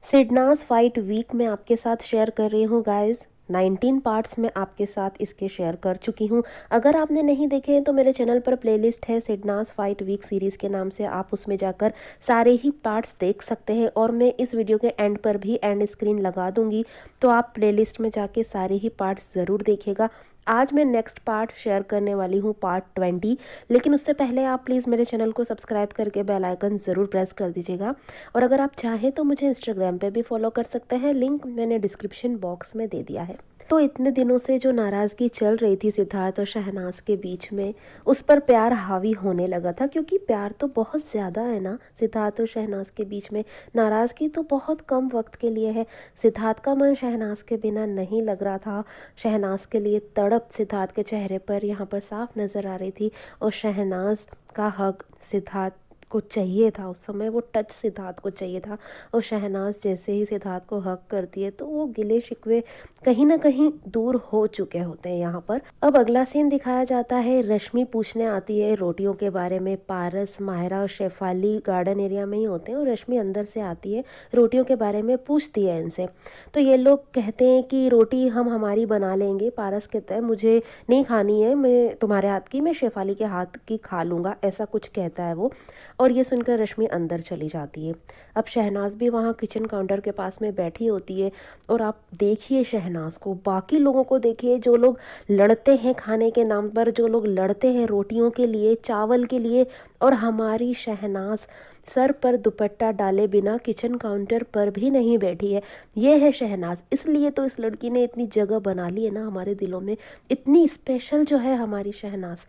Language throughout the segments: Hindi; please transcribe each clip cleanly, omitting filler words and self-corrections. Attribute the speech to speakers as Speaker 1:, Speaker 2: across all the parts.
Speaker 1: सिडनास फाइट वीक में आपके साथ शेयर कर रही हूँ गाइस। 19 पार्ट्स में आपके साथ इसके शेयर कर चुकी हूँ। अगर आपने नहीं देखे हैं तो मेरे चैनल पर प्लेलिस्ट है सिडनास फाइट वीक सीरीज़ के नाम से, आप उसमें जाकर सारे ही पार्ट्स देख सकते हैं। और मैं इस वीडियो के एंड पर भी एंड स्क्रीन लगा दूंगी, तो आप प्लेलिस्ट में जाके सारे ही पार्ट्स ज़रूर देखिएगा। आज मैं नेक्स्ट पार्ट शेयर करने वाली हूँ, पार्ट 20। लेकिन उससे पहले आप प्लीज़ मेरे चैनल को सब्सक्राइब करके बेल आइकन ज़रूर प्रेस कर दीजिएगा। और अगर आप चाहें तो मुझे इंस्टाग्राम पे भी फॉलो कर सकते हैं, लिंक मैंने डिस्क्रिप्शन बॉक्स में दे दिया है। तो इतने दिनों से जो नाराज़गी चल रही थी सिद्धार्थ और शहनाज के बीच में, उस पर प्यार हावी होने लगा था, क्योंकि प्यार तो बहुत ज़्यादा है ना सिद्धार्थ और शहनाज के बीच में। नाराज़गी तो बहुत कम वक्त के लिए है। सिद्धार्थ का मन शहनाज के बिना नहीं लग रहा था। शहनाज के लिए तड़प सिद्धार्थ के चेहरे पर यहाँ पर साफ नज़र आ रही थी। और शहनाज का हक सिद्धार्थ को चाहिए था, उस समय वो टच सिद्धार्थ को चाहिए था। और शहनाज जैसे ही सिद्धार्थ को हक करती है तो वो गिले शिकवे कहीं ना कहीं दूर हो चुके होते हैं यहाँ पर। अब अगला सीन दिखाया जाता है, रश्मि पूछने आती है रोटियों के बारे में। पारस, माहिरा और शेफाली गार्डन एरिया में ही होते हैं और रश्मि अंदर से आती है, रोटियों के बारे में पूछती है इनसे। तो ये लोग कहते हैं कि रोटी हम हमारी बना लेंगे। पारस कहता है मुझे नहीं खानी है, मैं तुम्हारे हाथ की, मैं शेफाली के हाथ की खा लूँगा, ऐसा कुछ कहता है वो। और ये सुनकर रश्मि अंदर चली जाती है। अब शहनाज भी वहाँ किचन काउंटर के पास में बैठी होती है। और आप देखिए शहनाज को, बाकी लोगों को देखिए, जो लोग लड़ते हैं खाने के नाम पर, जो लोग लड़ते हैं रोटियों के लिए, चावल के लिए, और हमारी शहनाज सर पर दुपट्टा डाले बिना किचन काउंटर पर भी नहीं बैठी है। ये है शहनाज। इसलिए तो इस लड़की ने इतनी जगह बना ली है ना हमारे दिलों में, इतनी स्पेशल जो है हमारी शहनाज।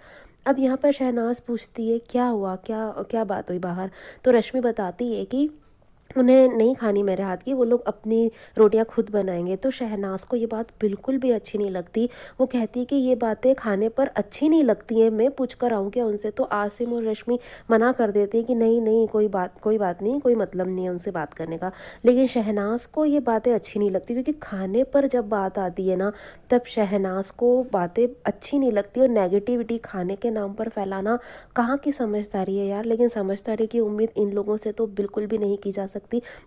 Speaker 1: अब यहाँ पर शहनाज पूछती है क्या हुआ, क्या क्या बात हुई बाहर। तो रश्मि बताती है कि उन्हें नहीं खानी मेरे हाथ की, वो लोग अपनी रोटियां खुद बनाएंगे। तो शहनाज को ये बात बिल्कुल भी अच्छी नहीं लगती। वो कहती है कि ये बातें खाने पर अच्छी नहीं लगती हैं, मैं पूछ कर आऊँ क्या उनसे। तो आसिम और रश्मि मना कर देते हैं कि नहीं नहीं, कोई बात नहीं, कोई मतलब नहीं है उनसे बात करने का। लेकिन शहनाज को ये बातें अच्छी नहीं लगती, क्योंकि खाने पर जब बात आती है ना, तब शहनाज को बातें अच्छी नहीं लगती। और नेगेटिविटी खाने के नाम पर फैलाना कहाँ की समझदारी है यार। लेकिन समझदारी की उम्मीद इन लोगों से तो बिल्कुल भी नहीं की जा सकती,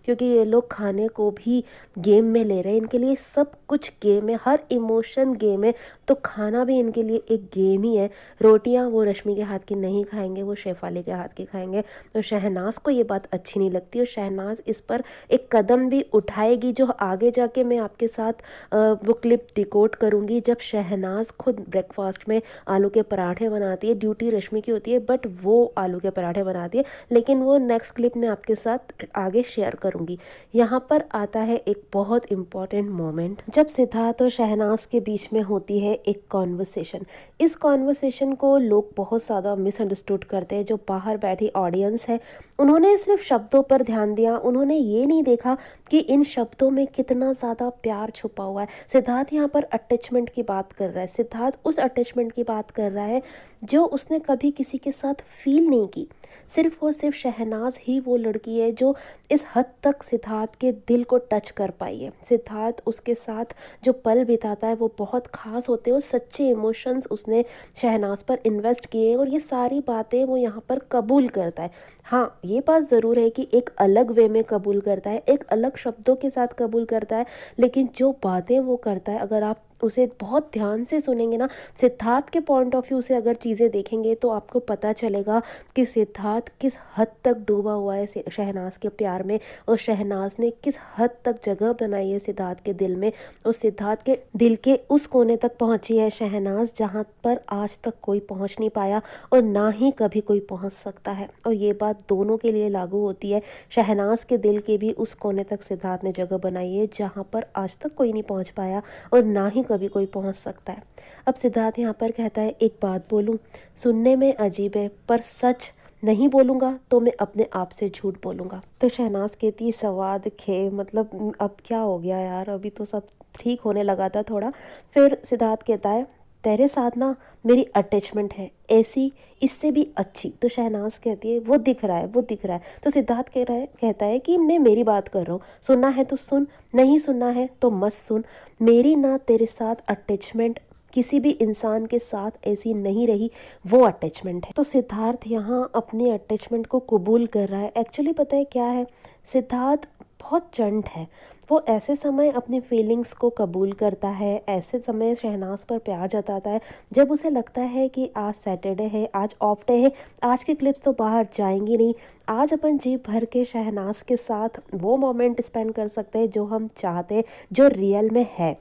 Speaker 1: क्योंकि ये लोग खाने को भी गेम में ले रहे हैं। इनके लिए सब कुछ गेम है, हर इमोशन गेम है। तो खाना भी इनके लिए एक गेम ही है। रोटियां वो रश्मि के हाथ की नहीं खाएंगे, वो शेफाली के हाथ की खाएंगे। तो शहनाज को ये बात अच्छी नहीं लगती और शहनाज इस पर एक कदम भी उठाएगी, जो आगे जाके मैं आपके साथ वो क्लिप डिकोड करूँगी, जब शहनाज खुद ब्रेकफास्ट में आलू के पराठे बनाती है। ड्यूटी रश्मि की होती है, बट वो आलू के पराठे बनाती है। लेकिन वो नेक्स्ट क्लिप में आपके साथ आगे शेयर करूंगी। यहाँ पर आता है एक बहुत इंपॉर्टेंट मोमेंट, जब सिद्धार्थ और शहनाज के बीच में होती है एक कॉन्वर्सेशन। इस कॉन्वर्सेशन को लोग बहुत ज़्यादा मिसअंडरस्टूड करते हैं। जो बाहर बैठी ऑडियंस है, उन्होंने सिर्फ शब्दों पर ध्यान दिया, उन्होंने ये नहीं देखा कि इन शब्दों में कितना ज़्यादा प्यार छुपा हुआ है। सिद्धार्थ यहाँ पर अटैचमेंट की बात कर रहा है। सिद्धार्थ उस अटैचमेंट की बात कर रहा है जो उसने कभी किसी के साथ फील नहीं की। सिर्फ और सिर्फ शहनाज ही वो लड़की है जो इस हद तक सिद्धार्थ के दिल को टच कर पाई है। सिद्धार्थ उसके साथ जो पल बिताता है वो बहुत खास होते हैं और सच्चे इमोशंस उसने शहनाज पर इन्वेस्ट किए हैं। और ये सारी बातें वो यहाँ पर कबूल करता है। हाँ, ये बात ज़रूर है कि एक अलग वे में कबूल करता है, एक अलग शब्दों के साथ कबूल करता है। लेकिन जो बातें वो करता है, अगर आप उसे बहुत ध्यान से सुनेंगे ना, सिद्धार्थ के पॉइंट ऑफ व्यू से अगर चीज़ें देखेंगे, तो आपको पता चलेगा कि सिद्धार्थ किस हद तक डूबा हुआ है शहनाज के प्यार में। और शहनाज ने किस हद तक जगह बनाई है सिद्धार्थ के दिल में। और सिद्धार्थ के दिल के उस कोने तक पहुंची है शहनाज जहां पर आज तक कोई पहुंच नहीं पाया और ना ही कभी कोई पहुंच सकता है। और ये बात दोनों के लिए लागू होती है। शहनाज के दिल के भी उस कोने तक सिद्धार्थ ने जगह बनाई है जहाँ पर आज तक कोई नहीं पहुँच पाया और ना ही कभी कोई पहुंच सकता है। अब सिद्धार्थ यहाँ पर कहता है एक बात बोलूं, सुनने में अजीब है पर सच नहीं बोलूंगा तो मैं अपने आप से झूठ बोलूंगा। तो शहनाज कहती है सवाद खे, मतलब अब क्या हो गया यार, अभी तो सब ठीक होने लगा था थोड़ा। फिर सिद्धार्थ कहता है तेरे साथ ना मेरी अटैचमेंट है, ऐसी इससे भी अच्छी। तो शहनाज कहती है वो दिख रहा है, वो दिख रहा है। तो सिद्धार्थ कहता है कि मैं मेरी बात कर रहा हूँ, सुनना है तो सुन, नहीं सुनना है तो मत सुन। मेरी ना तेरे साथ अटैचमेंट किसी भी इंसान के साथ ऐसी नहीं रही, वो अटैचमेंट है। तो सिद्धार्थ यहाँ अपनी अटैचमेंट को कबूल कर रहा है। एक्चुअली पता है क्या है, सिद्धार्थ बहुत चंट है। वो ऐसे समय अपनी फीलिंग्स को कबूल करता है, ऐसे समय शहनाज़ पर प्यार जताता है जब उसे लगता है कि आज सैटरडे है, आज ऑफ डे है, आज की क्लिप्स तो बाहर जाएँगी नहीं, आज अपन जी भर के शहनाज़ के साथ वो मोमेंट स्पेंड कर सकते हैं जो हम चाहते हैं, जो रियल में है।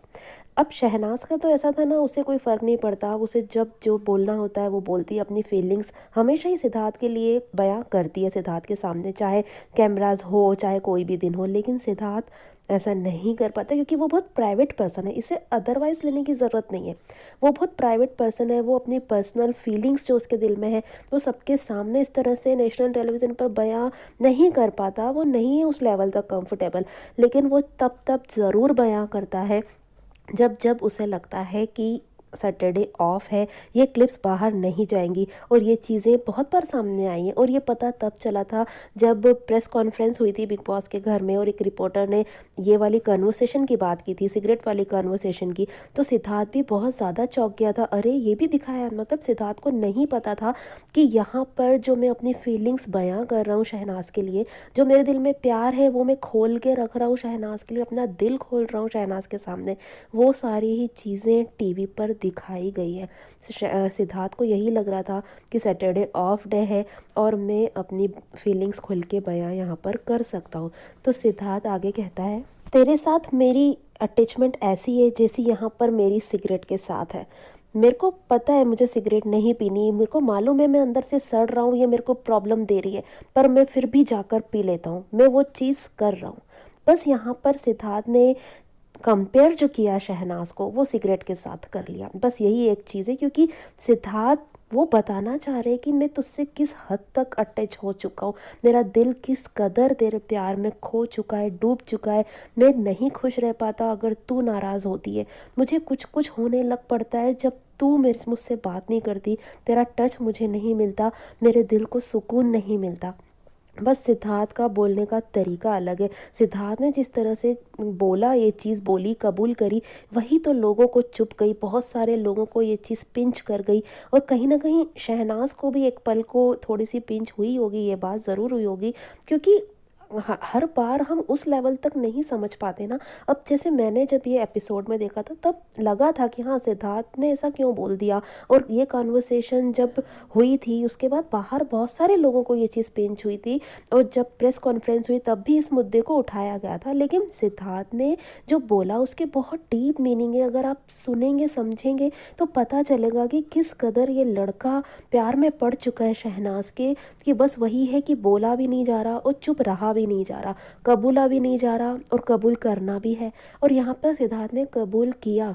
Speaker 1: अब शहनाज़ का तो ऐसा था ना, उसे कोई फ़र्क नहीं पड़ता, उसे जब जो बोलना होता है वो बोलती है, अपनी फीलिंग्स हमेशा ही सिद्धार्थ के लिए बयां करती है सिद्धार्थ के सामने, चाहे कैमरास हो चाहे कोई भी दिन हो। लेकिन सिद्धार्थ ऐसा नहीं कर पाता क्योंकि वो बहुत प्राइवेट पर्सन है, इसे अदरवाइज़ लेने की ज़रूरत नहीं है। वो बहुत प्राइवेट पर्सन है, वो अपनी पर्सनल फीलिंग्स जो उसके दिल में है वो सबके सामने इस तरह से नेशनल टेलीविज़न पर बयां नहीं कर पाता, वो नहीं है उस लेवल तक कंफर्टेबल। लेकिन वो तब तब ज़रूर बयां करता है जब जब उसे लगता है कि सैटरडे ऑफ है, ये क्लिप्स बाहर नहीं जाएंगी। और ये चीज़ें बहुत बार सामने आई हैं और ये पता तब चला था जब प्रेस कॉन्फ्रेंस हुई थी बिग बॉस के घर में और एक रिपोर्टर ने ये वाली कन्वर्सेशन की बात की थी, सिगरेट वाली कन्वर्सेशन की। तो सिद्धार्थ भी बहुत ज़्यादा चौंक गया था, अरे ये भी दिखाया, मतलब सिद्धार्थ को नहीं पता था कि यहाँ पर जो मैं अपनी फीलिंग्स बयां कर रहा हूँ शहनाज के लिए, जो मेरे दिल में प्यार है वो मैं खोल के रख रहा हूँ शहनाज के लिए, अपना दिल खोल रहा हूँ शहनाज के सामने, वो सारी ही चीज़ें टीवी पर दिखाई गई है। सिद्धार्थ को यही लग रहा था कि सैटरडे ऑफ डे है और मैं अपनी फीलिंग्स खुल के बयां यहाँ पर कर सकता हूँ। तो सिद्धार्थ आगे कहता है, तेरे साथ मेरी अटैचमेंट ऐसी है जैसी यहाँ पर मेरी सिगरेट के साथ है। मेरे को पता है मुझे सिगरेट नहीं पीनी, मेरे को मालूम है मैं अंदर से सड़ रहा हूँ, ये मेरे को प्रॉब्लम दे रही है, पर मैं फिर भी जाकर पी लेता हूँ, मैं वो चीज़ कर रहा हूँ। बस यहाँ पर सिद्धार्थ ने कंपेयर जो किया शहनाज को वो सिगरेट के साथ कर लिया, बस यही एक चीज़ है। क्योंकि सिद्धार्थ वो बताना चाह रहे कि मैं तुझसे किस हद तक अटैच हो चुका हूँ, मेरा दिल किस कदर तेरे प्यार में खो चुका है, डूब चुका है, मैं नहीं खुश रह पाता अगर तू नाराज़ होती है, मुझे कुछ कुछ होने लग पड़ता है जब तू मेरे मुझसे बात नहीं करती, तेरा टच मुझे नहीं मिलता, मेरे दिल को सुकून नहीं मिलता। बस सिद्धार्थ का बोलने का तरीका अलग है। सिद्धार्थ ने जिस तरह से बोला, ये चीज़ बोली, कबूल करी, वही तो लोगों को चुभ गई, बहुत सारे लोगों को ये चीज़ पिंच कर गई। और कहीं ना कहीं शहनाज को भी एक पल को थोड़ी सी पिंच हुई होगी, ये बात ज़रूर हुई होगी। क्योंकि हर बार हम उस लेवल तक नहीं समझ पाते ना। अब जैसे मैंने जब ये एपिसोड में देखा था तब लगा था कि हाँ सिद्धार्थ ने ऐसा क्यों बोल दिया, और ये कॉन्वर्सेशन जब हुई थी उसके बाद बाहर बहुत सारे लोगों को ये चीज़ पिंच हुई थी, और जब प्रेस कॉन्फ्रेंस हुई तब भी इस मुद्दे को उठाया गया था। लेकिन सिद्धार्थ ने जो बोला उसके बहुत डीप मीनिंग है, अगर आप सुनेंगे समझेंगे तो पता चलेगा कि किस कदर ये लड़का प्यार में पड़ चुका है शहनाज के, कि बस वही है कि बोला भी नहीं जा रहा और चुप रहा भी नहीं जा रहा, कबूला भी नहीं जा रहा और कबूल करना भी है। और यहाँ पर सिद्धार्थ ने कबूल किया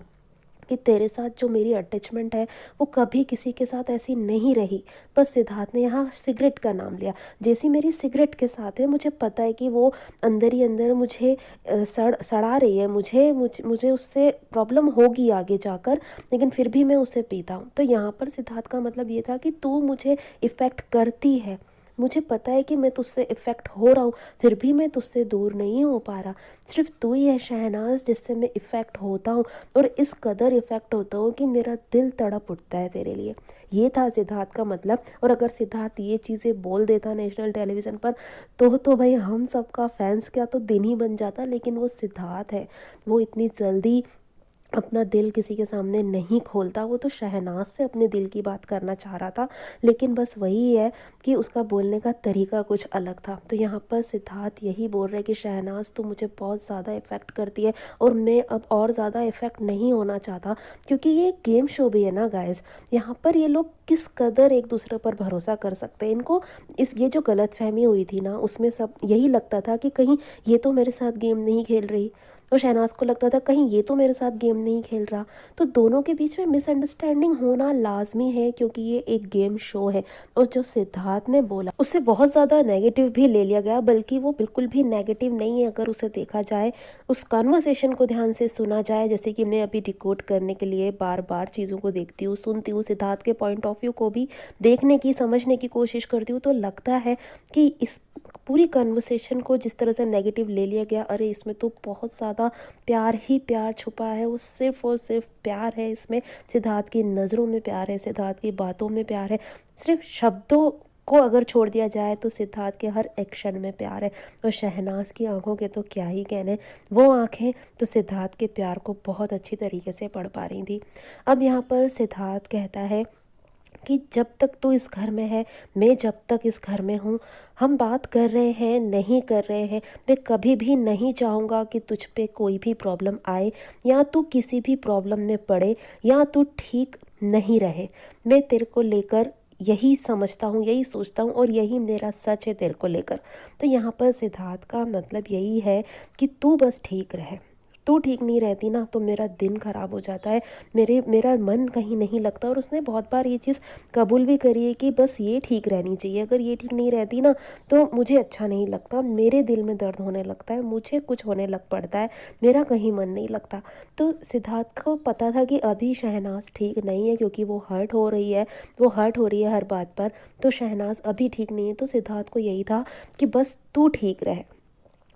Speaker 1: कि तेरे साथ जो मेरी अटैचमेंट है वो कभी किसी के साथ ऐसी नहीं रही। बस सिद्धार्थ ने यहाँ सिगरेट का नाम लिया, जैसी मेरी सिगरेट के साथ है, मुझे पता है कि वो अंदर ही अंदर मुझे सड़ा रही है, मुझे उससे प्रॉब्लम होगी आगे जाकर, लेकिन फिर भी मैं उसे पीता हूँ। तो यहाँ पर सिद्धार्थ का मतलब ये था कि तू मुझे इफ़ेक्ट करती है, मुझे पता है कि मैं तुझसे इफ़ेक्ट हो रहा हूँ, फिर भी मैं तुझसे दूर नहीं हो पा रहा। सिर्फ तू ही है शहनाज जिससे मैं इफ़ेक्ट होता हूँ, और इस कदर इफ़ेक्ट होता हूँ कि मेरा दिल तड़प उठता है तेरे लिए। ये था सिद्धार्थ का मतलब। और अगर सिद्धार्थ ये चीज़ें बोल देता नेशनल टेलीविज़न पर तो भाई हम सबका फैंस क्या तो दिन ही बन जाता। लेकिन वो सिद्धार्थ है, वो इतनी जल्दी अपना दिल किसी के सामने नहीं खोलता, वो तो शहनाज से अपने दिल की बात करना चाह रहा था। लेकिन बस वही है कि उसका बोलने का तरीका कुछ अलग था। तो यहाँ पर सिद्धार्थ यही बोल रहे कि शहनाज तो मुझे बहुत ज़्यादा इफ़ेक्ट करती है और मैं अब और ज़्यादा इफ़ेक्ट नहीं होना चाहता, क्योंकि ये एक गेम शो भी है ना गाइस। यहाँ पर ये लोग किस कदर एक दूसरे पर भरोसा कर सकते हैं। इनको ये जो गलतफहमी हुई थी ना, उसमें सब यही लगता था कि कहीं ये तो मेरे साथ गेम नहीं खेल रही, और शहनाज को लगता था कहीं ये तो मेरे साथ गेम नहीं खेल रहा। तो दोनों के बीच में मिसअंडरस्टैंडिंग होना लाजमी है, क्योंकि ये एक गेम शो है। और जो सिद्धार्थ ने बोला उससे बहुत ज़्यादा नेगेटिव भी ले लिया गया, बल्कि वो बिल्कुल भी नेगेटिव नहीं है अगर उसे देखा जाए, उस कन्वर्सेशन को ध्यान से सुना जाए। जैसे कि मैं अभी डिकोड करने के लिए बार बार चीज़ों को देखती हूँ, सुनती हूँ, सिद्धार्थ के पॉइंट ऑफ व्यू को भी देखने की, समझने की कोशिश करती हूँ, तो लगता है कि इस पूरी कन्वर्सेशन को जिस तरह से नेगेटिव ले लिया गया, अरे इसमें तो बहुत ज़्यादा प्यार ही प्यार छुपा है, वो सिर्फ और सिर्फ प्यार है इसमें। सिद्धार्थ की नज़रों में प्यार है, सिद्धार्थ की बातों में प्यार है, सिर्फ शब्दों को अगर छोड़ दिया जाए तो सिद्धार्थ के हर एक्शन में प्यार है। और शहनाज की आंखों के तो क्या ही कहने, वो आंखें तो सिद्धार्थ के प्यार को बहुत अच्छी तरीके से पढ़ पा रही थी। अब यहाँ पर सिद्धार्थ कहता है कि जब तक तू इस घर में है, मैं जब तक इस घर में हूँ, हम बात कर रहे हैं नहीं कर रहे हैं, मैं कभी भी नहीं चाहूँगा कि तुझ पे कोई भी प्रॉब्लम आए या तू किसी भी प्रॉब्लम में पड़े या तू ठीक नहीं रहे। मैं तेरे को लेकर यही समझता हूँ, यही सोचता हूँ और यही मेरा सच है तेरे को लेकर। तो यहाँ पर सिद्धार्थ का मतलब यही है कि तू बस ठीक रहे। तू ठीक नहीं रहती ना तो मेरा दिन ख़राब हो जाता है, मेरा मन कहीं नहीं लगता। और उसने बहुत बार ये चीज़ कबूल भी करी है कि बस ये ठीक रहनी चाहिए, अगर ये ठीक नहीं रहती ना तो मुझे अच्छा नहीं लगता, मेरे दिल में दर्द होने लगता है, मुझे कुछ होने लग पड़ता है, मेरा कहीं मन नहीं लगता। तो सिद्धार्थ को पता था कि अभी शहनाज ठीक नहीं है क्योंकि वो हर्ट हो रही है, वो हर्ट हो रही है हर बात पर, तो शहनाज अभी ठीक नहीं है। तो सिद्धार्थ को यही था कि बस तू ठीक रहे,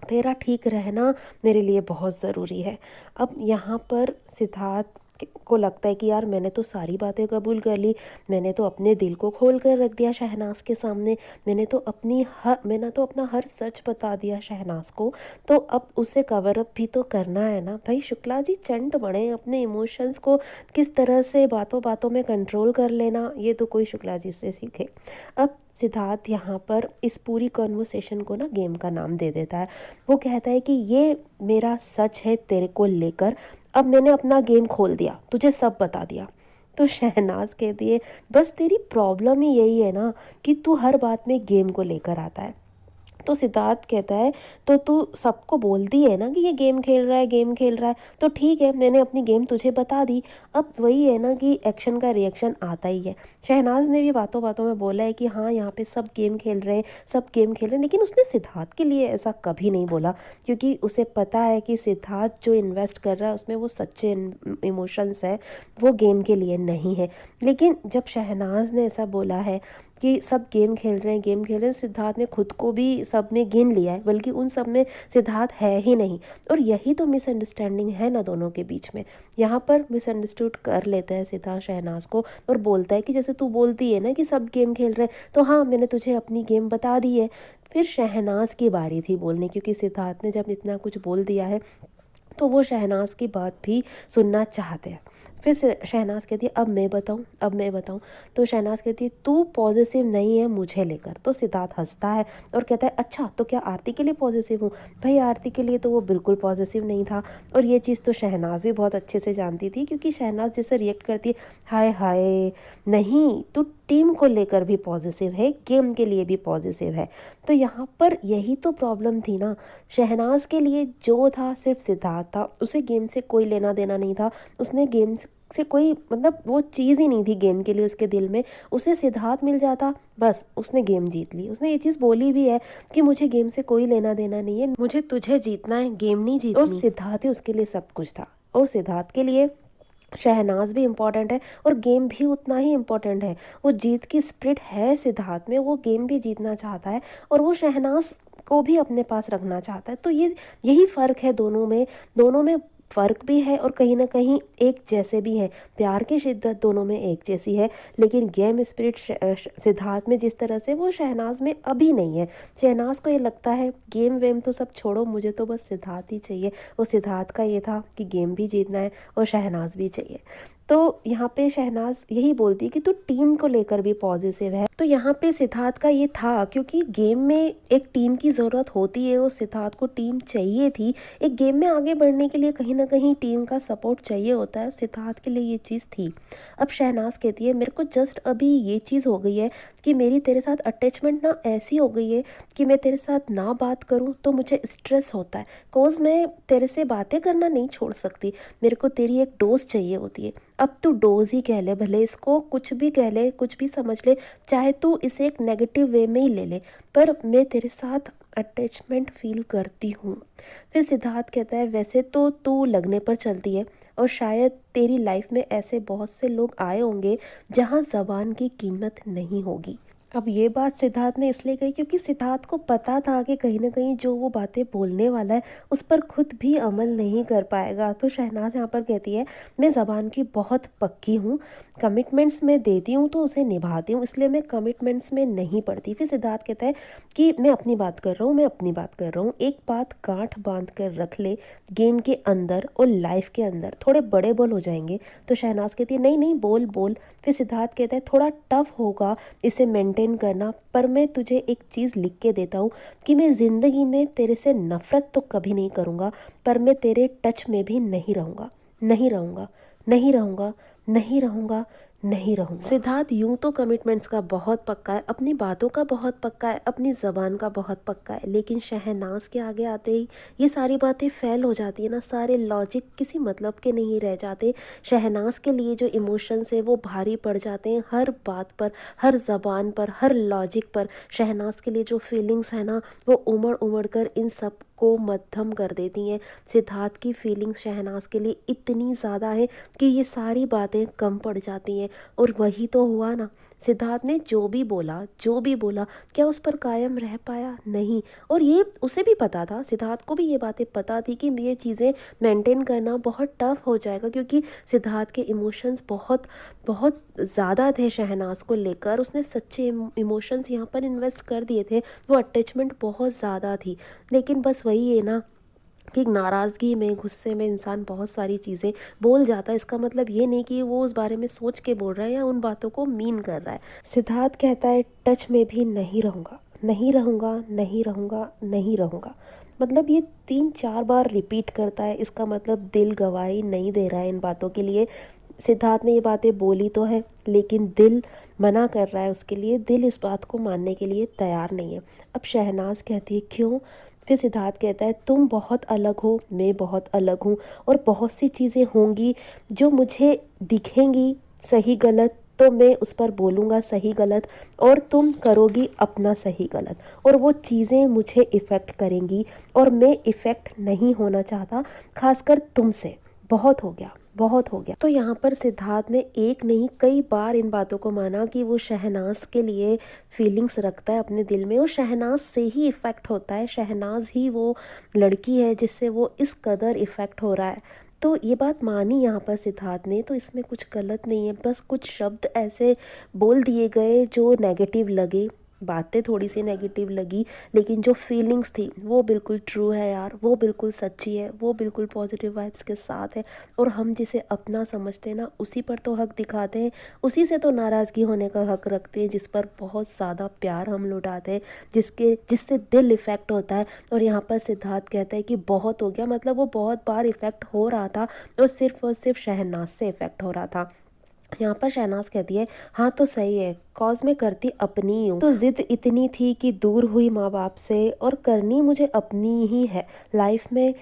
Speaker 1: तेरा ठीक रहना मेरे लिए बहुत ज़रूरी है। अब यहाँ पर सिद्धार्थ को लगता है कि यार मैंने तो सारी बातें कबूल कर ली, मैंने तो अपने दिल को खोल कर रख दिया शहनाज के सामने, मैंने तो अपना हर सच बता दिया शहनाज को, तो अब उसे कवर अप भी तो करना है ना भाई। शुक्ला जी चंट बने, अपने इमोशंस को किस तरह से बातों बातों में कंट्रोल कर लेना, ये तो कोई शुक्ला जी से सीखे। अब सिद्धार्थ यहाँ पर इस पूरी कॉन्वर्सेशन को ना गेम का नाम दे देता है। वो कहता है कि ये मेरा सच है तेरे को लेकर, अब मैंने अपना गेम खोल दिया, तुझे सब बता दिया। तो शहनाज कहती है बस तेरी प्रॉब्लम ही यही है ना कि तू हर बात में गेम को लेकर आता है। तो सिद्धार्थ कहता है तो तू सबको बोलती है ना कि ये गेम खेल रहा है, गेम खेल रहा है, तो ठीक है मैंने अपनी गेम तुझे बता दी। अब वही है ना कि एक्शन का रिएक्शन आता ही है। शहनाज ने भी बातों बातों में बोला है कि हाँ यहाँ पे सब गेम खेल रहे हैं, सब गेम खेल रहे हैं, लेकिन उसने सिद्धार्थ के लिए ऐसा कभी नहीं बोला क्योंकि उसे पता है कि सिद्धार्थ जो इन्वेस्ट कर रहा है उसमें वो सच्चे इमोशंस है, वो गेम के लिए नहीं है। लेकिन जब शहनाज ने ऐसा बोला है कि सब गेम खेल रहे हैं, गेम खेल रहे हैं, सिद्धार्थ ने खुद को भी सब में गिन लिया है, बल्कि उन सब में सिद्धार्थ है ही नहीं। और यही तो मिसअंडरस्टैंडिंग है ना दोनों के बीच में। यहाँ पर मिसअंडरस्टूड कर लेता है सिद्धार्थ शहनाज को और बोलता है कि जैसे तू बोलती है ना कि सब गेम खेल रहे हैं, तो हाँ मैंने तुझे अपनी गेम बता दी है। फिर शहनाज की बारी थी बोलने, क्योंकि सिद्धार्थ ने जब इतना कुछ बोल दिया है तो वो शहनाज की बात भी सुनना चाहते हैं। फिर से शहनाज कहती है अब मैं बताऊँ, अब मैं बताऊँ। तो शहनाज कहती है तू पॉजिटिव नहीं है मुझे लेकर। तो सिद्धार्थ हंसता है और कहता है अच्छा तो क्या आरती के लिए पॉजिटिव हूँ? भाई आरती के लिए तो वो बिल्कुल पॉजिटिव नहीं था। और ये चीज़ तो शहनाज भी बहुत अच्छे से जानती थी, क्योंकि शहनाज जैसे रिएक्ट करती है हाय हाय, नहीं तू टीम को लेकर भी पॉजिटिव है, गेम के लिए भी पॉजिटिव है। तो यहाँ पर यही तो प्रॉब्लम थी ना, शहनाज के लिए जो था सिर्फ सिद्धार्थ था, उसे गेम से कोई लेना देना नहीं था, उसने गेम से कोई मतलब वो चीज़ ही नहीं थी गेम के लिए उसके दिल में। उसे सिद्धार्थ मिल जाता बस उसने गेम जीत ली। उसने ये चीज़ बोली भी है कि मुझे गेम से कोई लेना देना नहीं है, मुझे तुझे जीतना है, गेम नहीं जीतनी। और सिद्धार्थ ही उसके लिए सब कुछ था, और सिद्धार्थ के लिए शहनाज भी इम्पॉर्टेंट है और गेम भी उतना ही इम्पॉर्टेंट है। वो जीत की स्पिरिट है सिद्धार्थ में, वो गेम भी जीतना चाहता है और वो शहनाज को भी अपने पास रखना चाहता है। तो यही फ़र्क है दोनों में फ़र्क भी है और कहीं ना कहीं एक जैसे भी हैं। प्यार की शिद्दत दोनों में एक जैसी है, लेकिन गेम स्पिरिट सिद्धार्थ में जिस तरह से, वो शहनाज में अभी नहीं है। शहनाज को ये लगता है गेम वेम तो सब छोड़ो, मुझे तो बस सिद्धार्थ ही चाहिए। वो सिद्धार्थ का ये था कि गेम भी जीतना है और शहनाज भी चाहिए। तो यहाँ पे शहनाज यही बोलती है कि तू टीम को लेकर भी पॉजिटिव है। तो यहाँ पे सिद्धार्थ का ये था, क्योंकि गेम में एक टीम की ज़रूरत होती है और सिद्धार्थ को टीम चाहिए थी। एक गेम में आगे बढ़ने के लिए कहीं ना कहीं टीम का सपोर्ट चाहिए होता है, सिद्धार्थ के लिए ये चीज़ थी। अब शहनाज कहती है मेरे को जस्ट अभी ये चीज़ हो गई है कि मेरी तेरे साथ अटैचमेंट ना ऐसी हो गई है कि मैं तेरे साथ ना बात करूँ तो मुझे स्ट्रेस होता है, कोज मैं तेरे से बातें करना नहीं छोड़ सकती, मेरे को तेरी एक डोज चाहिए होती है। अब तू डोज ही कह ले, भले इसको कुछ भी कह ले, कुछ भी समझ ले, चाहे तू इसे एक नेगेटिव वे में ही ले ले, पर मैं तेरे साथ अटैचमेंट फील करती हूँ। फिर सिद्धार्थ कहता है वैसे तो तू लगने पर चलती है और शायद तेरी लाइफ में ऐसे बहुत से लोग आए होंगे जहाँ ज़बान की कीमत नहीं होगी, अब ये बात सिद्धार्थ ने इसलिए कही क्योंकि सिद्धार्थ को पता था कि कहीं न कहीं जो वो बातें बोलने वाला है, उस पर खुद भी अमल नहीं कर पाएगा। तो शहनाज़ यहाँ पर कहती है, मैं ज़बान की बहुत पक्की हूँ, कमिटमेंट्स मैं देती हूँ तो उसे निभाती हूँ, इसलिए मैं कमिटमेंट्स में नहीं पड़ती। फिर सिद्धार्थ कहता है कि मैं अपनी बात कर रहा हूँ, मैं अपनी बात कर रहा हूँ। एक बात गाँठ बाँध कर रख ले, गेम के अंदर और लाइफ़ के अंदर थोड़े बड़े बोल हो जाएँगे। तो शहनाज़ कहती है, नहीं, नहीं, बोल, बोल। फिर सिद्धार्थ कहता है, थोड़ा टफ़ होगा इसे मेंटेन करना, पर मैं तुझे एक चीज़ लिख के देता हूँ कि मैं ज़िंदगी में तेरे से नफ़रत तो कभी नहीं करूँगा, पर मैं तेरे टच में भी नहीं रहूँगा, नहीं रहूँगा, नहीं रहूँगा, नहीं रहूँगा, नहीं रहूँगा। सिद्धार्थ यूं तो कमिटमेंट्स का बहुत पक्का है, अपनी बातों का बहुत पक्का है, अपनी ज़बान का बहुत पक्का है, लेकिन शहनाज के आगे आते ही ये सारी बातें फेल हो जाती है ना, सारे लॉजिक किसी मतलब के नहीं रह जाते। शहनाज के लिए जो इमोशंस है वो भारी पड़ जाते हैं, हर बात पर, हर ज़बान पर, हर लॉजिक पर। शहनाज के लिए जो फीलिंग्स है ना, वो उमड़ उमड़ कर इन सब को मध्यम कर देती हैं। सिद्धार्थ की फीलिंग्स शहनाज के लिए इतनी ज़्यादा है कि ये सारी बातें कम पड़ जाती हैं। और वही तो हुआ ना, सिद्धार्थ ने जो भी बोला, जो भी बोला, क्या उस पर कायम रह पाया? नहीं। और ये उसे भी पता था, सिद्धार्थ को भी ये बातें पता थी कि ये चीज़ें मेंटेन करना बहुत टफ हो जाएगा, क्योंकि सिद्धार्थ के इमोशंस बहुत बहुत ज़्यादा थे शहनाज को लेकर। उसने सच्चे इमोशंस यहाँ पर इन्वेस्ट कर दिए थे, वो अटैचमेंट बहुत ज़्यादा थी। लेकिन बस वही है ना कि नाराज़गी में, गुस्से में इंसान बहुत सारी चीज़ें बोल जाता है। इसका मतलब ये नहीं कि वो उस बारे में सोच के बोल रहा है या उन बातों को मीन कर रहा है। सिद्धार्थ कहता है, टच में भी नहीं रहूँगा, नहीं रहूँगा, नहीं रहूँगा, नहीं रहूँगा। मतलब ये 3-4 बार रिपीट करता है, इसका मतलब दिल गवाही नहीं दे रहा है इन बातों के लिए। सिद्धार्थ ने ये बातें बोली तो है, लेकिन दिल मना कर रहा है उसके लिए, दिल इस बात को मानने के लिए तैयार नहीं है। अब शहनाज कहती है, क्यों? फिर सिद्धार्थ कहता है, तुम बहुत अलग हो, मैं बहुत अलग हूँ, और बहुत सी चीज़ें होंगी जो मुझे दिखेंगी सही गलत, तो मैं उस पर बोलूँगा सही गलत, और तुम करोगी अपना सही गलत, और वो चीज़ें मुझे इफ़ेक्ट करेंगी, और मैं इफ़ेक्ट नहीं होना चाहता, खासकर तुमसे। बहुत हो गया, बहुत हो गया। तो यहाँ पर सिद्धार्थ ने एक नहीं कई बार इन बातों को माना कि वो शहनाज के लिए फीलिंग्स रखता है अपने दिल में, और शहनाज से ही इफ़ेक्ट होता है, शहनाज ही वो लड़की है जिससे वो इस कदर इफ़ेक्ट हो रहा है। तो ये बात मानी यहाँ पर सिद्धार्थ ने, तो इसमें कुछ गलत नहीं है, बस कुछ शब्द ऐसे बोल दिए गए जो नेगेटिव लगे, बातें थोड़ी सी नेगेटिव लगी, लेकिन जो फीलिंग्स थी वो बिल्कुल ट्रू है यार, वो बिल्कुल सच्ची है, वो बिल्कुल पॉजिटिव वाइब्स के साथ है। और हम जिसे अपना समझते हैं ना, उसी पर तो हक दिखाते हैं, उसी से तो नाराज़गी होने का हक रखते हैं, जिस पर बहुत ज़्यादा प्यार हम लुटाते हैं, जिससे दिल इफ़ेक्ट होता है। और यहाँ पर सिद्धार्थ कहता है कि बहुत हो गया, मतलब वो बहुत बार इफ़ेक्ट हो रहा था, और सिर्फ शहनाज से इफ़ेक्ट हो रहा था। यहाँ पर शहनाज कहती है, हाँ तो सही है, कॉज मैं करती अपनी हूँ, तो जिद इतनी थी कि दूर हुई माँ बाप से, और करनी मुझे अपनी ही है, लाइफ में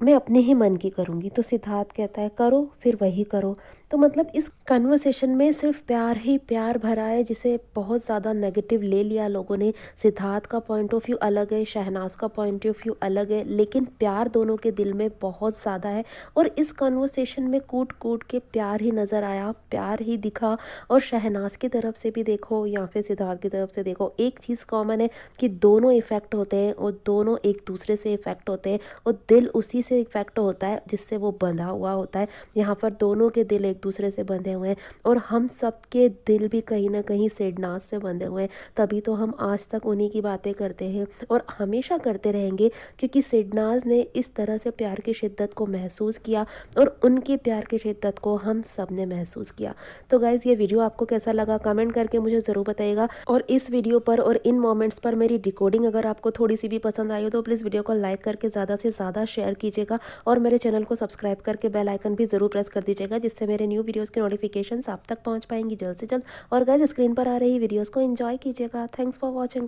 Speaker 1: मैं अपने ही मन की करूँगी। तो सिद्धार्थ कहता है, करो, फिर वही करो। तो मतलब इस कन्वर्सेशन में सिर्फ प्यार ही प्यार भरा है, जिसे बहुत ज़्यादा नेगेटिव ले लिया लोगों ने। सिद्धार्थ का पॉइंट ऑफ व्यू अलग है, शहनाज का पॉइंट ऑफ व्यू अलग है, लेकिन प्यार दोनों के दिल में बहुत ज़्यादा है। और इस कन्वर्सेशन में कूट कूट के प्यार ही नज़र आया, प्यार ही दिखा। और शहनाज की तरफ से भी देखो या फिर सिद्धार्थ की तरफ से देखो, एक चीज़ कॉमन है कि दोनों इफ़ेक्ट होते हैं, और दोनों एक दूसरे से इफ़ेक्ट होते हैं, और दिल उसी से इफ़ेक्ट होता है जिससे वो बंधा हुआ होता है। यहाँ पर दोनों के दिल एक दूसरे से बंधे हुए हैं, और हम सब के दिल भी कहीं ना कहीं सिडनाज से बंधे हुए हैं, तभी तो हम आज तक उन्हीं की बातें करते हैं और हमेशा करते रहेंगे, क्योंकि सिडनाज ने इस तरह से प्यार की शिद्दत को महसूस किया, और उनकी प्यार की शिद्दत को हम सब ने महसूस किया। तो गाइज़, ये वीडियो आपको कैसा लगा कमेंट करके मुझे ज़रूर बताइएगा, और इस वीडियो पर और इन मोमेंट्स पर मेरी डिकोडिंग अगर आपको थोड़ी सी भी पसंद आई हो तो प्लीज़ वीडियो को लाइक करके ज़्यादा से ज़्यादा शेयर कीजिएगा, और मेरे चैनल को सब्सक्राइब करके बेल आइकन भी ज़रूर प्रेस कर दीजिएगा, जिससे मेरे न्यू वीडियोस की नोटिफिकेशंस आप तक पहुंच पाएंगी जल्द से जल्द। और गाइस, स्क्रीन पर आ रही वीडियोस को एंजॉय कीजिएगा। Thanks for watching.